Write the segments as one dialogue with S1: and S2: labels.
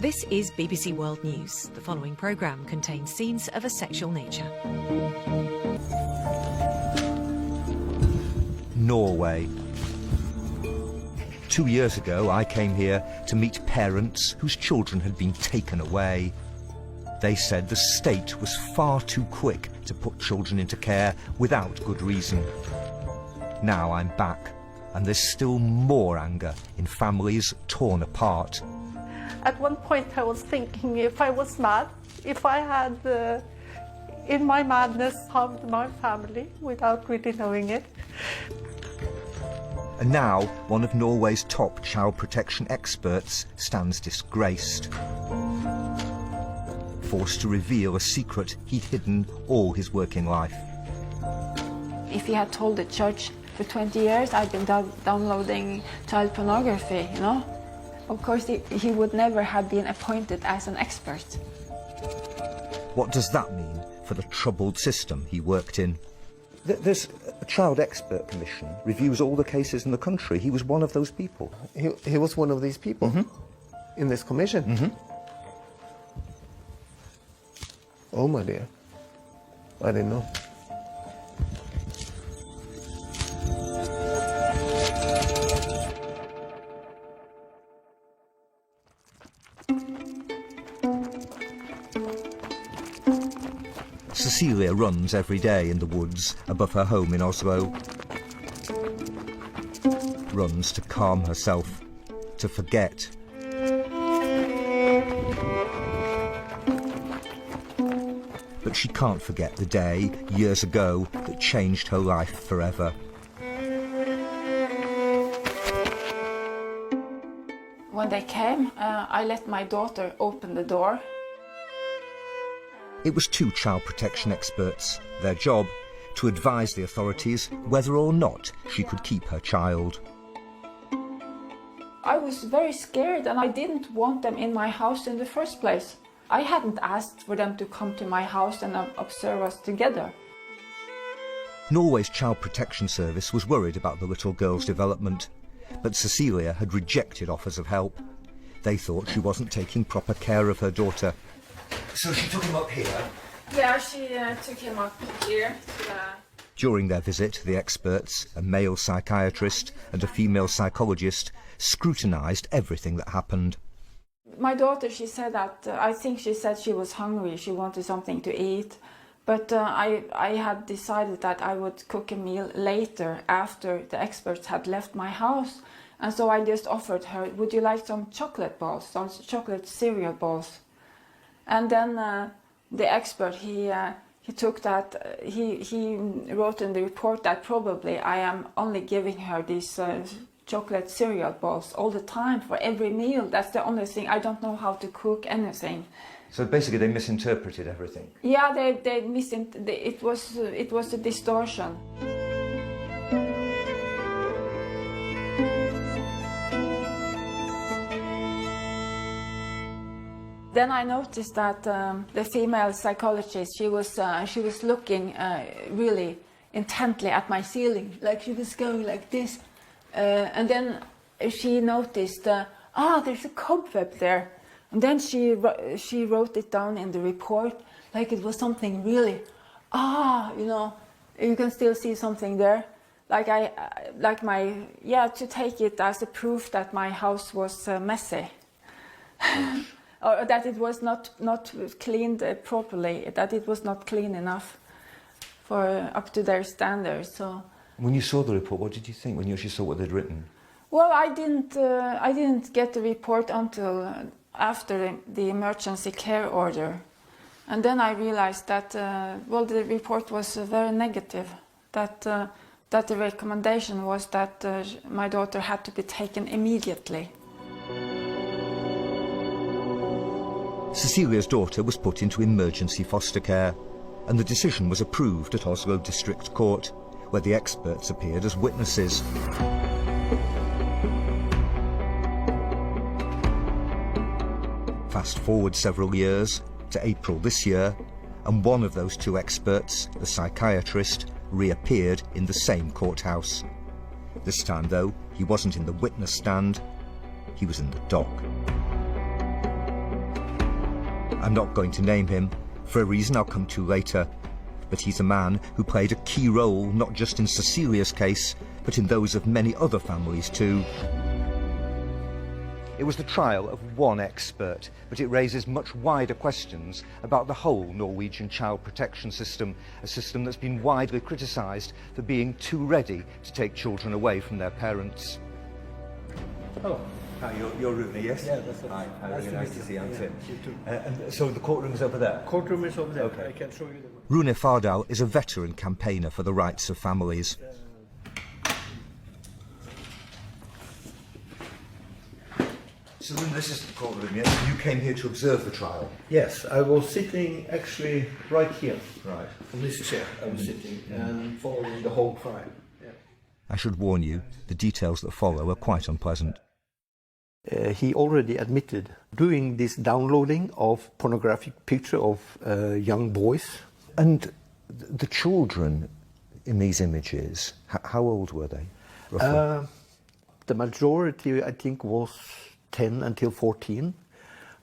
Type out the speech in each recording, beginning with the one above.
S1: This is BBC World News. The following programme contains scenes of a sexual nature.
S2: Norway. 2 years ago, I came here to meet parents whose children had been taken away. They said the state was far too quick to put children into care without good reason. Now I'm back, and there's still more anger in families torn apart.
S3: At one point I was thinking if I was mad, if I had, in my madness, harmed my family without really knowing it.
S2: And now, one of Norway's top child protection experts stands disgraced, forced to reveal a secret he'd hidden all his working life.
S4: If he had told the church for 20 years I'd been downloading child pornography, you know, of course he would never have been appointed as an expert.
S2: What does that mean for the troubled system he worked in? There's a child expert commission, reviews all the cases in the country. He was one of those people.
S5: He was one of these people in this commission? Oh my dear, I didn't know.
S2: Cecilia runs every day in the woods above her home in Oslo. Runs to calm herself, to forget. But she can't forget the day, years ago, that changed her life forever.
S4: When they came, I let my daughter open the door.
S2: It was two child protection experts, their job to advise the authorities whether or not she could keep her child.
S4: I was very scared and I didn't want them in my house in the first place. I hadn't asked for them to come to my house and observe us together.
S2: Norway's Child Protection Service was worried about the little girl's development, but Cecilia had rejected offers of help. They thought she wasn't taking proper care of her daughter. So she took him up here?
S4: Yeah, she took him up here.
S2: During their visit, the experts, a male psychiatrist and a female psychologist, scrutinised everything that happened.
S4: My daughter, she said that, I think she said she was hungry, she wanted something to eat. But I had decided that I would cook a meal later after the experts had left my house. And so I just offered her, would you like some chocolate balls, some chocolate cereal balls? And then the expert, he took that, he wrote in the report that probably I am only giving her these chocolate cereal balls all the time for every meal. That's the only thing. I don't know how to cook anything.
S2: So basically they misinterpreted everything?
S4: Yeah, they misinterpreted. It was a distortion. Then I noticed that the female psychologist, she was looking really intently at my ceiling, like she was going like this. And then she noticed, there's a cobweb there. And then she wrote it down in the report, like it was something really, you know, you can still see something there. To take it as a proof that my house was messy. Or that it was not cleaned properly, that it was not clean enough for up to their standards. So
S2: when you saw the report, what did you think when you actually saw what they'd written?
S4: Well, I didn't get the report until after the emergency care order, and then I realized that the report was very negative. That the recommendation was that my daughter had to be taken immediately.
S2: Cecilia's daughter was put into emergency foster care, and the decision was approved at Oslo District Court, where the experts appeared as witnesses. Fast forward several years to April this year, and one of those two experts, the psychiatrist, reappeared in the same courthouse. This time, though, he wasn't in the witness stand, he was in the dock. I'm not going to name him, for a reason I'll come to later, but he's a man who played a key role not just in Cecilia's case, but in those of many other families too. It was the trial of one expert, but it raises much wider questions about the whole Norwegian child protection system, a system that's been widely criticised for being too ready to take children away from their parents. Hello. Hi, you're Rune, yes?
S6: Yeah, that's
S2: Hi,
S6: nice
S2: really nice to see you. I'm Tim.
S6: You too.
S2: And so the courtroom is over there?
S6: Courtroom is over there.
S2: Okay.
S6: I can show you the...
S2: Rune Fardal is a veteran campaigner for the rights of families. So Rune, this is the courtroom, yes? You came here to observe the trial?
S6: Yes, I was sitting actually right here.
S2: Right.
S6: On this chair I was sitting and following the whole trial. Yeah.
S2: I should warn you, the details that follow are quite unpleasant.
S6: He already admitted doing this downloading of pornographic picture of young boys.
S2: And the children in these images, how old were they, roughly?
S6: The majority, I think, was 10 until 14,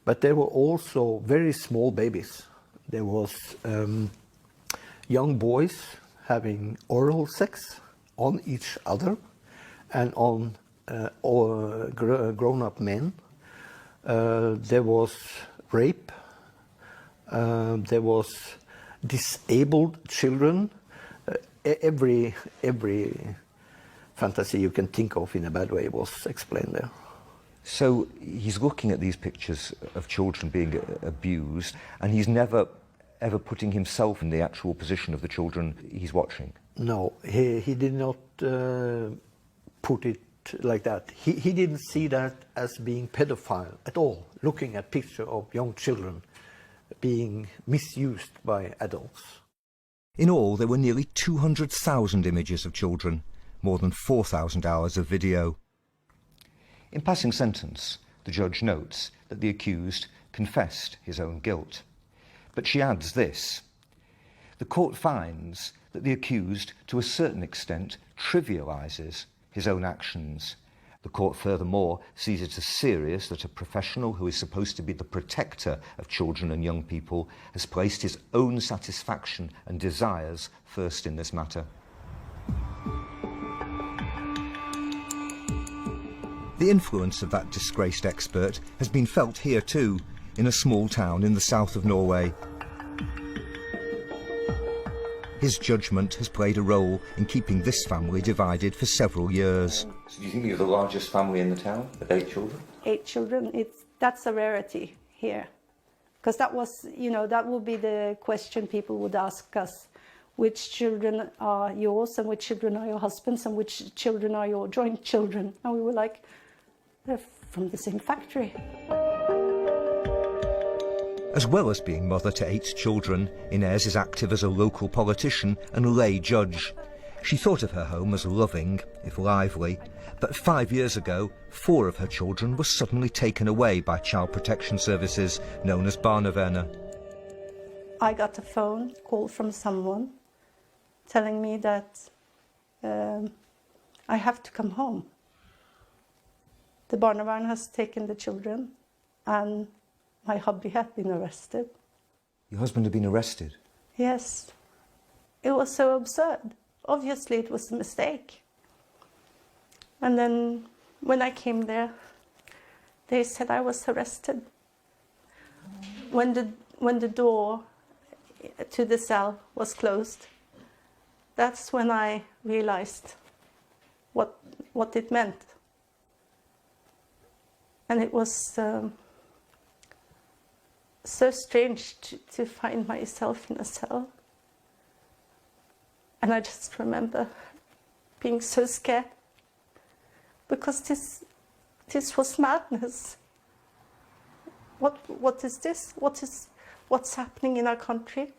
S6: but there were also very small babies. There was young boys having oral sex on each other and on grown-up men. There was rape. There was disabled children. Every fantasy you can think of in a bad way was explained there.
S2: So he's looking at these pictures of children being abused, and he's never ever putting himself in the actual position of the children he's watching?
S6: No, he did not put it like that. He didn't see that as being pedophile at all, looking at picture of young children being misused by adults.
S2: In all, there were nearly 200,000 images of children, more than 4,000 hours of video. In passing sentence, the judge notes that the accused confessed his own guilt. But she adds this: the court finds that the accused, to a certain extent, trivialises his own actions. The court furthermore sees it as serious that a professional who is supposed to be the protector of children and young people has placed his own satisfaction and desires first in this matter. The influence of that disgraced expert has been felt here too, in a small town in the south of Norway. His judgment has played a role in keeping this family divided for several years. So do you think you're the largest family in the town, with 8 children?
S3: 8 children, that's a rarity here. Because that was, that would be the question people would ask us. Which children are yours and which children are your husband's and which children are your joint children? And we were like, they're from the same factory.
S2: As well as being mother to 8 children, Inez is active as a local politician and lay judge. She thought of her home as loving, if lively, but 5 years ago, 4 of her children were suddenly taken away by child protection services known as barnevernet.
S3: I got a phone call from someone telling me that I have to come home. The barnevernet has taken the children and my hubby had been arrested.
S2: Your husband had been arrested?
S3: Yes. It was so absurd. Obviously it was a mistake. And then when I came there, they said I was arrested. When the door to the cell was closed, that's when I realized what it meant. And it was so strange to find myself in a cell. And I just remember being so scared because this was madness. What is this? What's happening in our country?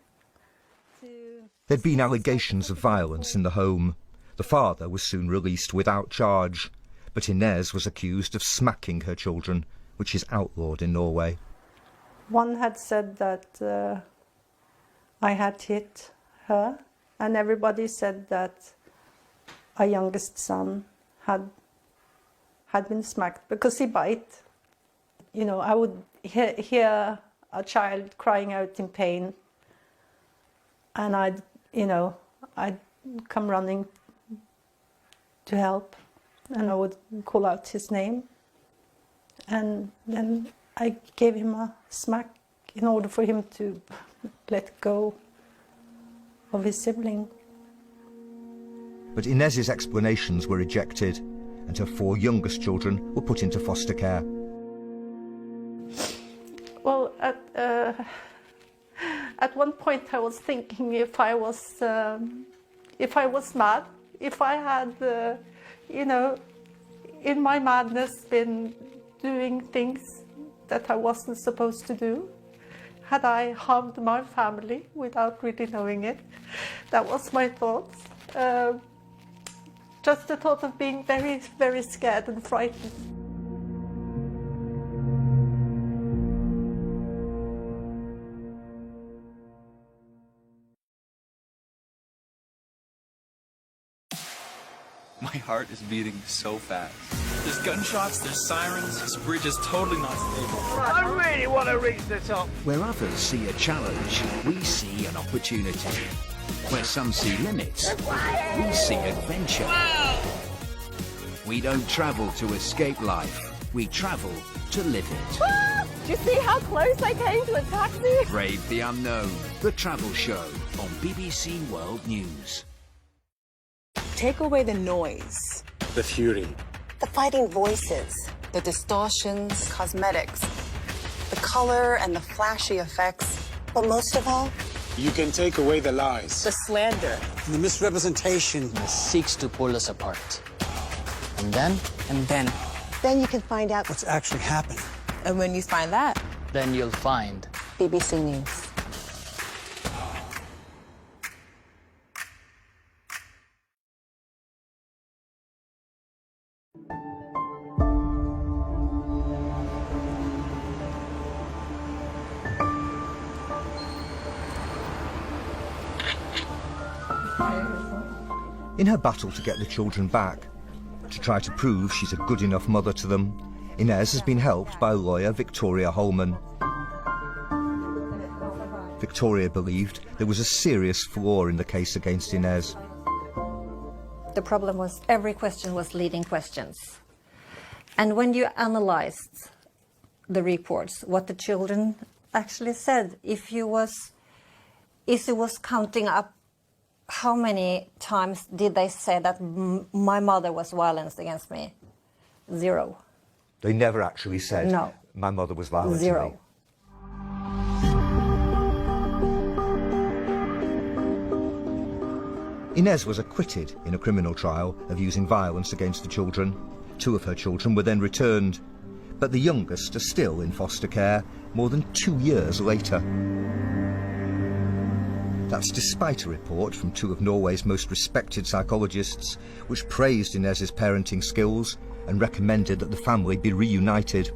S2: There'd been allegations of violence in the home. The father was soon released without charge, but Inez was accused of smacking her children, which is outlawed in Norway.
S3: One had said that I had hit her, and everybody said that our youngest son had been smacked because he bite. I would hear a child crying out in pain, and I'd come running to help, and I would call out his name, and then I gave him a smack in order for him to let go of his sibling.
S2: But Inez's explanations were rejected, and her 4 youngest children were put into foster care.
S3: Well, at one point I was thinking if I was mad, if I had, in my madness been doing things that I wasn't supposed to do. Had I harmed my family without really knowing it? That was my thoughts. Just the thought of being very, very scared and frightened.
S7: My heart is beating so fast. There's gunshots, there's sirens, this bridge is totally not stable.
S8: I really want to reach the top.
S9: Where others see a challenge, we see an opportunity. Where some see limits, we see adventure. Wow. We don't travel to escape life, we travel to live it.
S10: Do you see how close I came to a taxi?
S9: Brave the Unknown, the travel show on BBC World News.
S11: Take away the noise,
S8: The fury.
S11: the fighting voices, the distortions, the cosmetics, the color and the flashy effects. But most of all,
S8: You can take away the lies.
S11: the slander.
S8: The misrepresentation.
S12: that seeks to pull us apart. And then
S11: Then you can find out.
S8: What's actually happening.
S11: And when you find that,
S12: then you'll find
S11: BBC News.
S2: In her battle to get the children back, to try to prove she's a good enough mother to them, Inez has been helped by lawyer Victoria Holman. Victoria believed there was a serious flaw in the case against Inez.
S13: The problem was every question was leading questions. And when you analyzed the reports, what the children actually said, if it was counting up how many times did they say that my mother was violent against me? 0.
S2: They never actually said,
S13: no.
S2: My mother was violent
S13: 0.
S2: to me. Inez was acquitted in a criminal trial of using violence against the children. 2 of her children were then returned, but the youngest are still in foster care more than 2 years later. That's despite a report from 2 of Norway's most respected psychologists, which praised Inez's parenting skills and recommended that the family be reunited.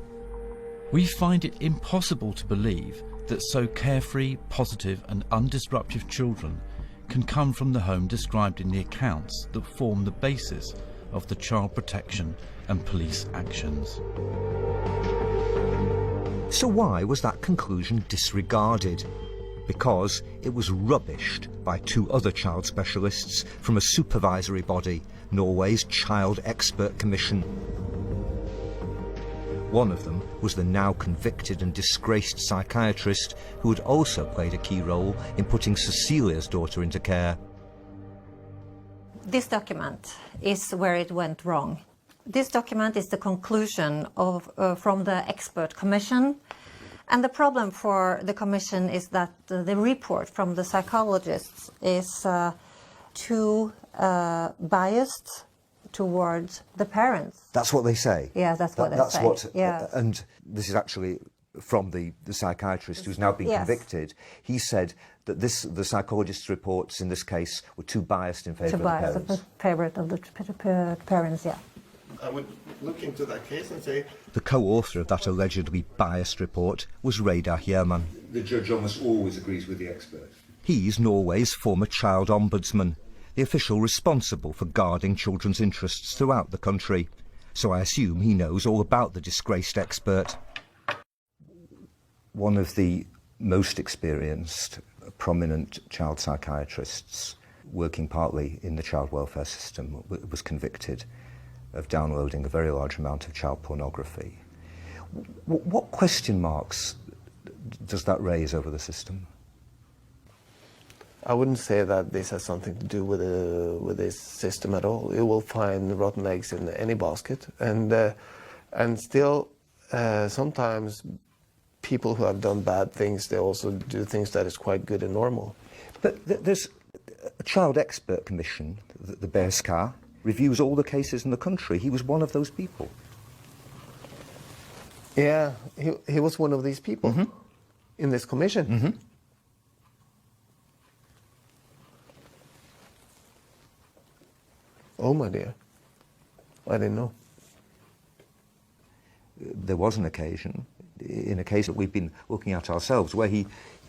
S14: We find it impossible to believe that so carefree, positive and undisruptive children can come from the home described in the accounts that form the basis of the child protection and police actions.
S2: So why was that conclusion disregarded? Because it was rubbished by 2 other child specialists from a supervisory body, Norway's Child Expert Commission. One of them was the now convicted and disgraced psychiatrist who had also played a key role in putting Cecilia's daughter into care.
S13: This document is where it went wrong. This document is the conclusion from the expert commission. And the problem for the commission is that the report from the psychologists is too biased towards the parents.
S2: That's what they say?
S13: Yeah, that's what they say. Yeah.
S2: And this is actually from the psychiatrist who's now been convicted. He said that the psychologist's reports in this case were too biased in favour of the parents.
S13: Too biased in favour of the parents, yeah.
S5: I would look into that case and say...
S2: The co-author of that allegedly biased report was Reidar Hjermann.
S5: The judge almost always agrees with the expert.
S2: He's Norway's former child ombudsman, the official responsible for guarding children's interests throughout the country. So I assume he knows all about the disgraced expert. one of the most experienced, prominent child psychiatrists working partly in the child welfare system was convicted of downloading a very large amount of child pornography. What question marks does that raise over the system?
S5: I wouldn't say that this has something to do with this system at all. You will find rotten eggs in any basket, and still sometimes people who have done bad things, they also do things that is quite good and normal.
S2: But there's a child expert commission, the BSK, reviews all the cases in the country. He was one of those people.
S5: Yeah, he was one of these people in this commission. Oh my dear, I didn't know.
S2: There was an occasion, in a case that we've been looking at ourselves, where he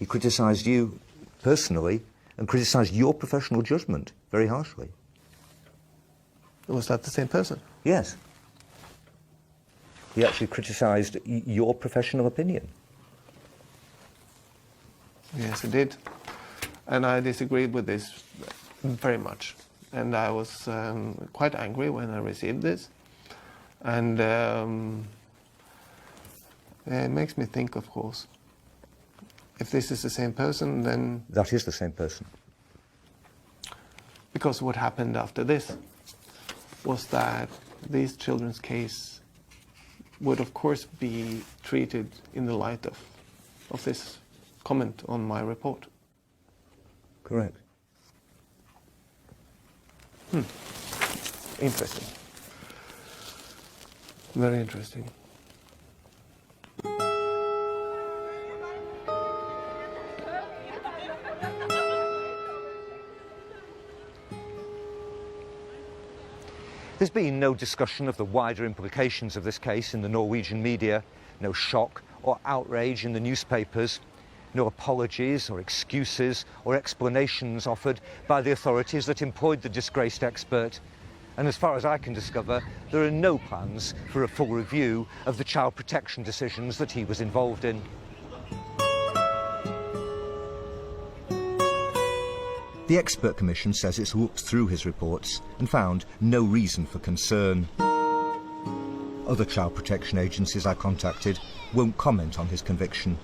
S2: criticised you personally and criticised your professional judgment very harshly.
S5: Was that the same person?
S2: Yes. He actually criticised your professional opinion.
S5: Yes, he did. And I disagreed with this very much. And I was quite angry when I received this. And it makes me think, of course, if this is the same person, then...
S2: That is the same person.
S5: Because what happened after this was that these children's case would, of course, be treated in the light of this comment on my report.
S2: Correct.
S5: Interesting. Very interesting.
S2: There's been no discussion of the wider implications of this case in the Norwegian media, no shock or outrage in the newspapers, no apologies or excuses or explanations offered by the authorities that employed the disgraced expert. And as far as I can discover, there are no plans for a full review of the child protection decisions that he was involved in. The expert commission says it's looked through his reports and found no reason for concern. Other child protection agencies I contacted won't comment on his conviction.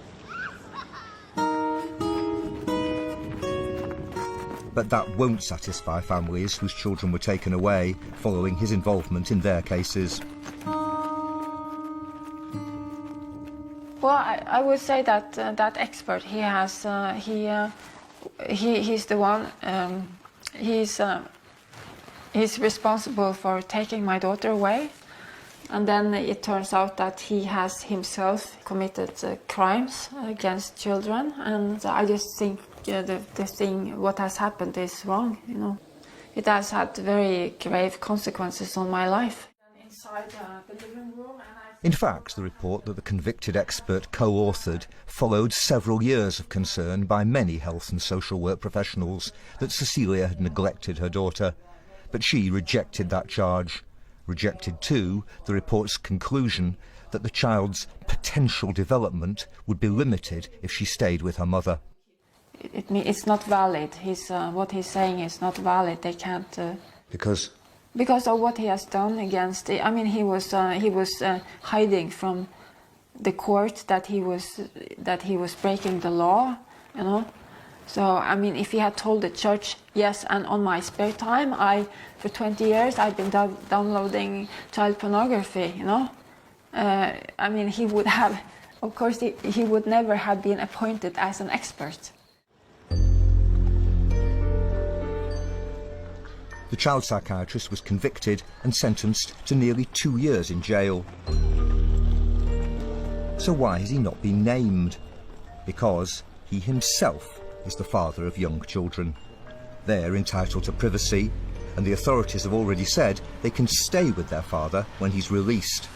S2: But that won't satisfy families whose children were taken away following his involvement in their cases.
S4: Well, I would say that that expert, he has, he's the one, he's responsible for taking my daughter away. And then it turns out that he has himself committed crimes against children. And I just think the thing, what has happened is wrong, you know. It has had very grave consequences on my life. Inside the living room,
S2: In fact, the report that the convicted expert co-authored followed several years of concern by many health and social work professionals that Cecilia had neglected her daughter. But she rejected that charge. Rejected too the report's conclusion that the child's potential development would be limited if she stayed with her mother.
S4: It's not valid. What he's saying is not valid. They can't...
S2: Because
S4: of what he has done against... I mean, he was hiding from the court that he was breaking the law, you know. So, I mean, if he had told the church, yes, and on my spare time, for 20 years, I've been downloading child pornography, you know. I mean, he would have, of course, he would never have been appointed as an expert.
S2: The child psychiatrist was convicted and sentenced to nearly 2 years in jail. So why has he not been named? Because he himself is the father of young children. They're entitled to privacy, and the authorities have already said they can stay with their father when he's released.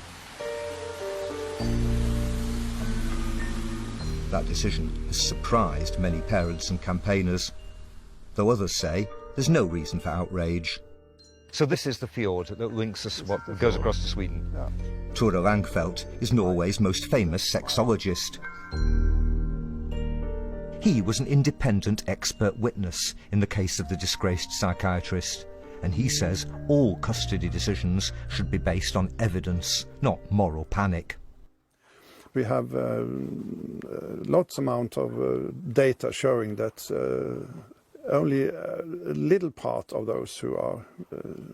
S2: That decision has surprised many parents and campaigners, though others say there's no reason for outrage. So this is the fjord that links us, what goes across to Sweden. Yeah. Tore Langfeldt is Norway's most famous sexologist. He was an independent expert witness in the case of the disgraced psychiatrist, and he says all custody decisions should be based on evidence, not moral panic.
S15: We have lots amount of data showing that only a little part of those who are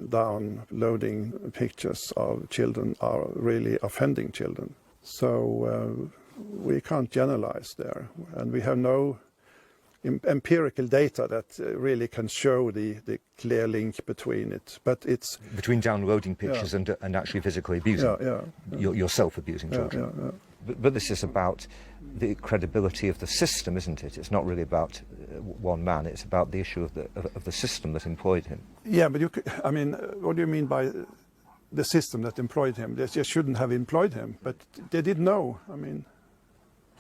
S15: downloading pictures of children are really offending children. So we can't generalize there, and we have no empirical data that really can show the clear link between it. But it's
S2: between downloading pictures and actually physically abusing, yourself abusing children. But this is about the credibility of the system, isn't it? It's not really about one man. It's about the issue of the system that employed him.
S15: Yeah, but I mean, what do you mean by the system that employed him? They just shouldn't have employed him, but they didn't know. I mean,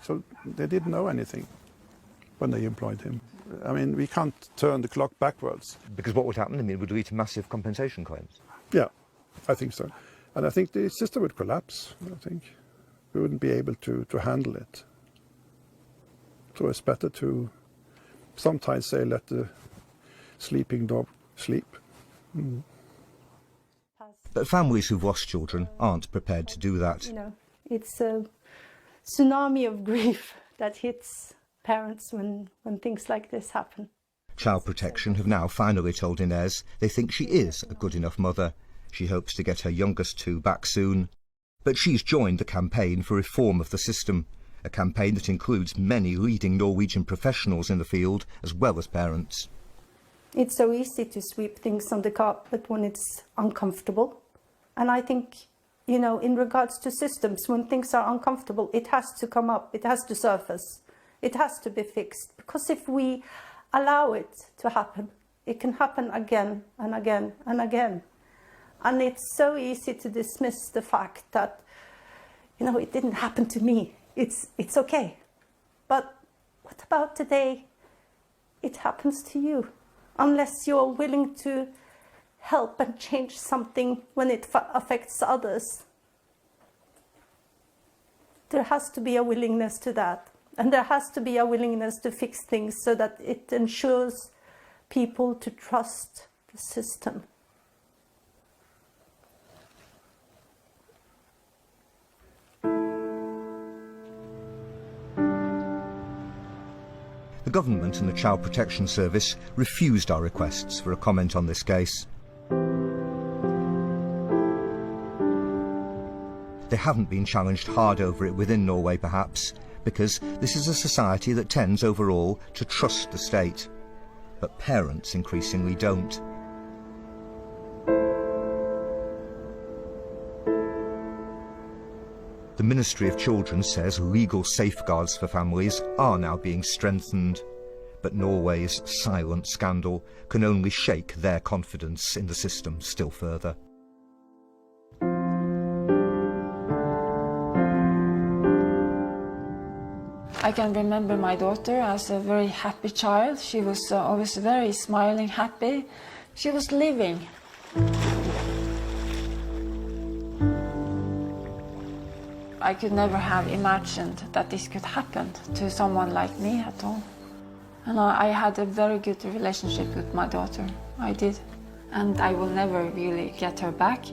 S15: so they didn't know anything when they employed him. I mean, we can't turn the clock backwards. Because what would happen? I mean, it would lead to massive compensation claims. Yeah, I think so. And I think the system would collapse, I think. We wouldn't be able to handle it. So it's better to sometimes say, let the sleeping dog sleep. Mm.
S2: But families who've lost children aren't prepared to do that.
S3: You know, it's a tsunami of grief that hits parents when things like this happen.
S2: Child Protection have now finally told Inez they think she is a good enough mother. She hopes to get her youngest two back soon. But she's joined the campaign for reform of the system, a campaign that includes many leading Norwegian professionals in the field as well as parents.
S3: It's so easy to sweep things on the carpet when it's uncomfortable. And I think, you know, in regards to systems, when things are uncomfortable, it has to come up, it has to surface, it has to be fixed. Because if we allow it to happen, it can happen again and again and again. And it's so easy to dismiss the fact that, you know, it didn't happen to me. It's okay. But what about today? It happens to you. Unless you're willing to help and change something when it affects others. There has to be a willingness to that. And there has to be a willingness to fix things so that it ensures people to trust the system.
S2: The government and the Child Protection Service refused our requests for a comment on this case. They haven't been challenged hard over it within Norway, perhaps, because this is a society that tends overall to trust the state. But parents increasingly don't. The Ministry of Children says legal safeguards for families are now being strengthened, but Norway's silent scandal can only shake their confidence in the system still further.
S4: I can remember my daughter as a very happy child. She was always very smiling, happy. She was living. I could never have imagined that this could happen to someone like me at all. And I had a very good relationship with my daughter. I did. And I will never really get her back.